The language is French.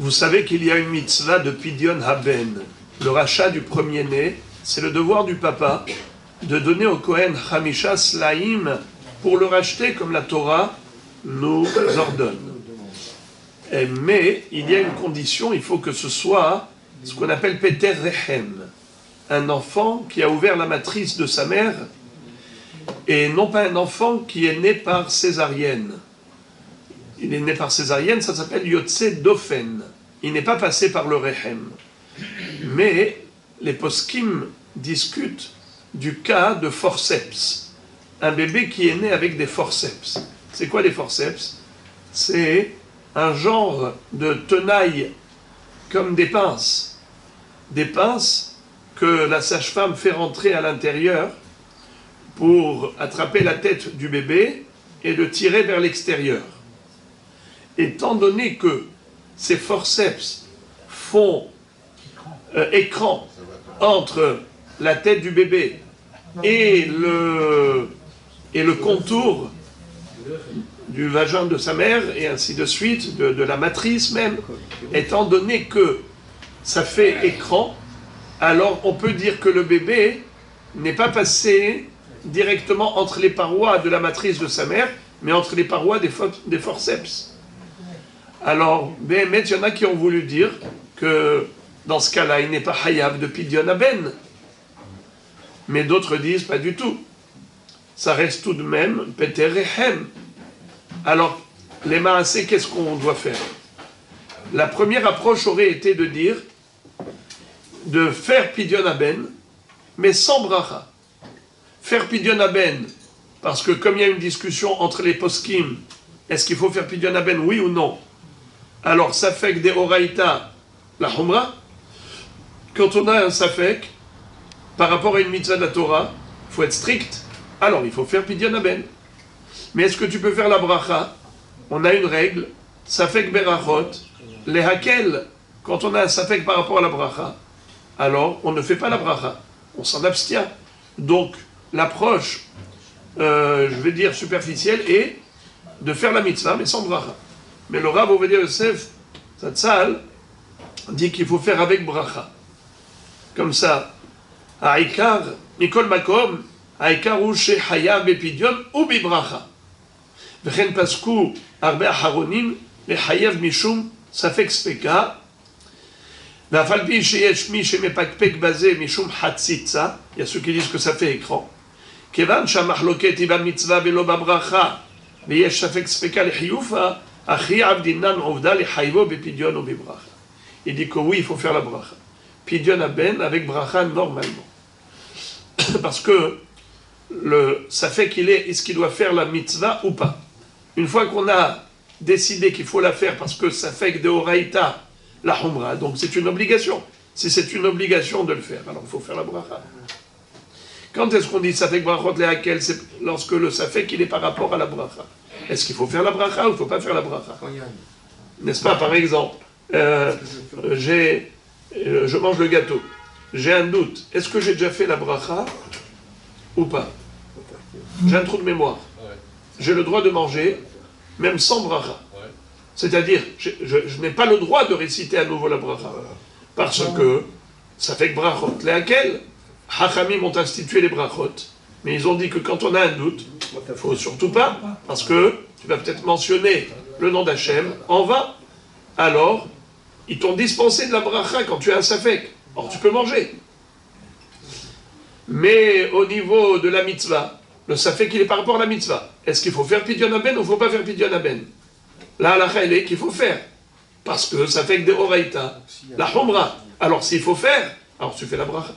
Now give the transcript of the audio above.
Vous savez qu'il y a une mitzvah de Pidyon Haben, le rachat du premier-né. C'est le devoir du papa de donner au Kohen Hamisha Slaim pour le racheter comme la Torah nous ordonne. Mais il y a une condition, il faut que ce soit ce qu'on appelle Peter Rehem, un enfant qui a ouvert la matrice de sa mère, et non pas un enfant qui est né par césarienne. Il est né par césarienne, ça s'appelle Yotse Dofen. Il n'est pas passé par le Rehem. Mais les poskim discutent du cas de forceps. Un bébé qui est né avec des forceps. C'est quoi les forceps? C'est un genre de tenaille comme des pinces. Des pinces que la sage-femme fait rentrer à l'intérieur pour attraper la tête du bébé et le tirer vers l'extérieur. Étant donné que ces forceps font écran entre la tête du bébé et le contour du vagin de sa mère, et ainsi de suite, de la matrice même, étant donné que ça fait écran, alors on peut dire que le bébé n'est pas passé directement entre les parois de la matrice de sa mère, mais entre les parois des forceps. Alors, il y en a qui ont voulu dire que dans ce cas-là, il n'est pas hayav de Pidyon Haben. Mais d'autres disent pas du tout. Ça reste tout de même Peter Rehem. Alors, les maasé, qu'est-ce qu'on doit faire? La première approche aurait été de dire de faire Pidyon Haben, mais sans bracha. Faire Pidyon Haben, parce que comme il y a une discussion entre les poskim, est-ce qu'il faut faire Pidyon Haben, oui ou non? Alors, safek de oraïta, la humra. Quand on a un safek, par rapport à une mitzvah de la Torah, il faut être strict, alors il faut faire Pidyon Haben. Mais est-ce que tu peux faire la bracha? On a une règle, safek berachot, les hakel, quand on a un safek par rapport à la bracha, alors on ne fait pas la bracha, on s'en abstient. Donc, l'approche, je vais dire superficielle, est de faire la mitzvah, mais sans bracha. Mais le Rav Ovadia Yosef Zatzal dit qu'il faut faire avec bracha. Comme ça, Aïkar, Mikol Makom, Aïkar ou Shehayav Bepidyon ou Bibracha. Vechen Pasku, Arbe Aharonim, le Hayav Mishum, Safek Speka, Vafalpi Sheyesh Mi Shemepakpek Bazé Mishum Hatzitza, il y a ceux qui disent que ça fait écran. Kevan Shamachloket Iba Mitzvah Velo Babracha, Veyesh Safek Speka le Hiyufa, il dit que oui, il faut faire la bracha. Pidyon Haben avec bracha normalement. Parce que ça fait est-ce qu'il doit faire la mitzvah ou pas. Une fois qu'on a décidé qu'il faut la faire parce que ça fait que de oraïta la humra, donc c'est une obligation. Si c'est une obligation de le faire, alors il faut faire la bracha. Quand est-ce qu'on dit ça fait que brachot lehakel? C'est lorsque le safek il est par rapport à la bracha. Est-ce qu'il faut faire la bracha ou il ne faut pas faire la bracha? N'est-ce pas, par exemple, je mange le gâteau, j'ai un doute, est-ce que j'ai déjà fait la bracha ou pas? J'ai un trou de mémoire. J'ai le droit de manger, même sans bracha. C'est-à-dire, je n'ai pas le droit de réciter à nouveau la bracha. Parce que ça fait que brachot, lesquels Hachamim ont institué les brachot. Mais ils ont dit que quand on a un doute, il ne faut surtout pas, parce que tu vas peut-être mentionner le nom d'Hachem en vain. Alors, ils t'ont dispensé de la bracha quand tu as un safek. Or, tu peux manger. Mais au niveau de la mitzvah, le safek, il est par rapport à la mitzvah. Est-ce qu'il faut faire Pidyon Haben ou il ne faut pas faire Pidyon Haben? Là, la halakha, elle est qu'il faut faire. Parce que ça fait que des oraïta, la humra. Alors, s'il faut faire, alors tu fais la bracha.